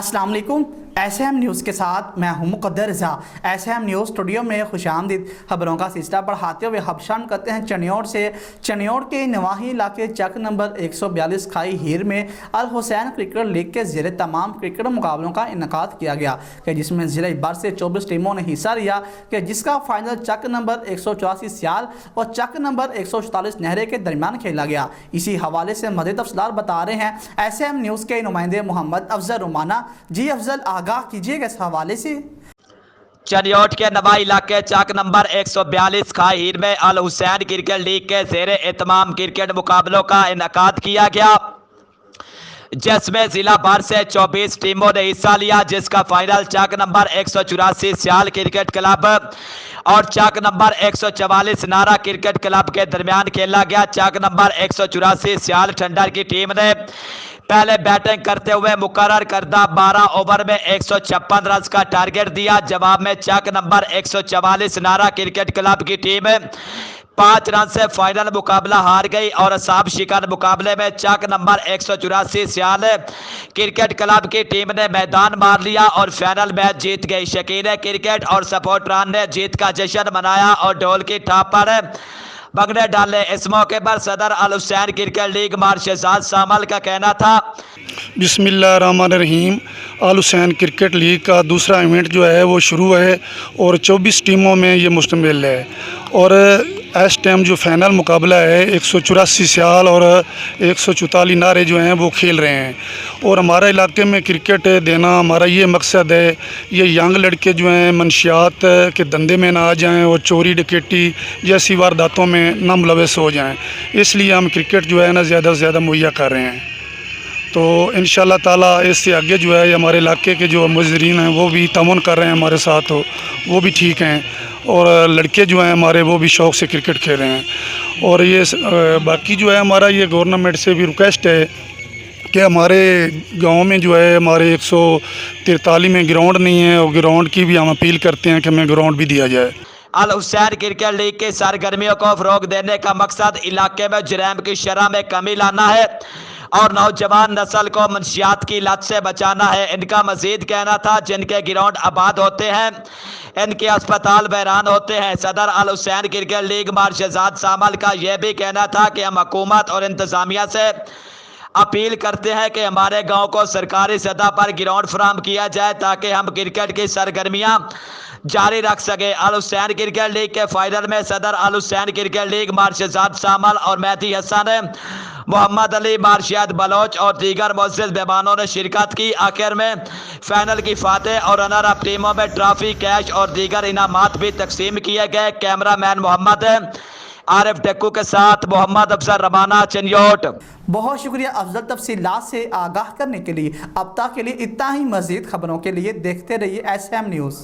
अस्सलाम वालेकुम। SM news के साथ मैं हूं मुक़द्दर रज़ा। SM न्यूज़ स्टूडियो में खुशामदीद। खबरों का सिलसिला बढ़ाते हुए हबशान करते हैं चनियोड़ से। चनियोड़ के नवाही इलाके चक नंबर 142 खाई हीर में अल हुसैन क्रिकेट लीग के ज़ेरे तमाम क्रिकेट मुकाबलों का इनेकाद किया गया कि जिसमें ज़िला भर से 24 टीमों ने हिस्सा लिया कि जिसका फाइनल चक नंबर 184 सियाल और चक नंबर 144 नहरे के दरमियान खेला गया। इसी हवाले से मज़ीद तफसीलात बता रहे हैं SM न्यूज़ के नुमाइंदे मोहम्मद अफजल रुमाना। जी अफजल, आगाह कीजिएगा इस हवाले से। चनियोट के नवाही इलाके चक नंबर 142 खाई हीर में अल हुसैन क्रिकेट लीग के ज़ेरे एहतमाम क्रिकेट मुकाबलों का इनेकाद किया गया, जिसमें जिला भर से 24 टीमों ने हिस्सा लिया, जिसका फाइनल चक नंबर 184 सियाल क्रिकेट क्लब और चक नंबर 144 नारा क्रिकेट क्लब के दरमियान खेला गया। चक नंबर 184 सियाल ठंडर की टीम ने पहले बैटिंग करते हुए मुकर्रर करदा 12 ओवर में 156 रन का टारगेट दिया। जवाब में चक नंबर 144 नारा क्रिकेट क्लब की टीम 5 रन से फाइनल मुकाबला हार गई और साब शिकन मुकाबले में चक नंबर 184 सियाल क्रिकेट क्लब की टीम ने मैदान मार लिया और फाइनल मैच जीत गई। शकीन क्रिकेट और सपोर्टरान ने जीत का जश्न मनाया और ढोल की थाप पर भंगड़े डाले। इस मौके पर सदर अल हुसैन क्रिकेट लीग मार्शेजाद सामल का कहना था, बिस्मिल्लाहिर्रहमानिर्रहीम। अल हुसैन क्रिकेट लीग का दूसरा इवेंट जो है वो शुरू है और 24 टीमों में ये मुश्तमिल है और इस टाइम जो फाइनल मुकाबला है 184 सियाल और 144 नारे जो हैं वो खेल रहे हैं और हमारे इलाके में क्रिकेट देना हमारा ये मकसद है, ये यंग लड़के जो हैं मनशियात के धंधे में ना आ जाएं और चोरी डकैती जैसी वारदातों में ना मुलविस हो जाएं, इसलिए हम क्रिकेट जो है ना ज़्यादा से ज़्यादा मुहैया कर रहे हैं। तो इंशाल्लाह ताला इससे आगे जो है हमारे इलाके के जो मुज़रिन हैं वो भी तामुन कर रहे हैं हमारे साथ, हो वो भी ठीक हैं और लड़के जो हैं हमारे वो भी शौक़ से क्रिकेट खेल रहे हैं। और ये बाकी जो है हमारा ये गवर्नमेंट से भी रिक्वेस्ट है कि हमारे गांव में जो है हमारे 143 में ग्राउंड नहीं है और ग्राउंड की भी हम अपील करते हैं कि हमें ग्राउंड भी दिया जाए। अल हुसैन क्रिकेट लीग की सरगर्मियों को फ़रोग़ देने का मकसद इलाके में जुर्म की शरह में कमी लाना है और नौजवान नस्ल को मंशियात की लत से बचाना है। इनका मजीद कहना था, जिनके ग्राउंड आबाद होते हैं इनके अस्पताल वैरान होते हैं। सदर अल हुसैन क्रिकेट लीग मार्शेजाद सामल का यह भी कहना था कि हम हुकूमत और इंतज़ामिया से अपील करते हैं कि हमारे गांव को सरकारी सतह पर ग्राउंड फराहम किया जाए ताकि हम क्रिकेट की सरगर्मियां जारी रख सके। अल हुसैन क्रिकेट लीग के फाइनल में सदर अल हुसैन क्रिकेट लीग मार्शेजाद सामल और मेहदी हसन, मोहम्मद अली, मार्शियात बलोच और दीगर मुअज़्ज़िज़ मेहमानों ने शिरकत की। आखिर में फाइनल की फातेह और रनर अप टीमों में ट्रॉफी, कैश और दीगर इनामात भी तकसीम किए गए। कैमरामैन मोहम्मद आरिफ टक्कू के साथ मोहम्मद अफजल रमाना, चनियोट। बहुत शुक्रिया अफजल, तफसीलात से आगाह करने के लिए। अब तक के लिए इतना ही। मज़ीद खबरों के लिए देखते रहिए SM न्यूज़।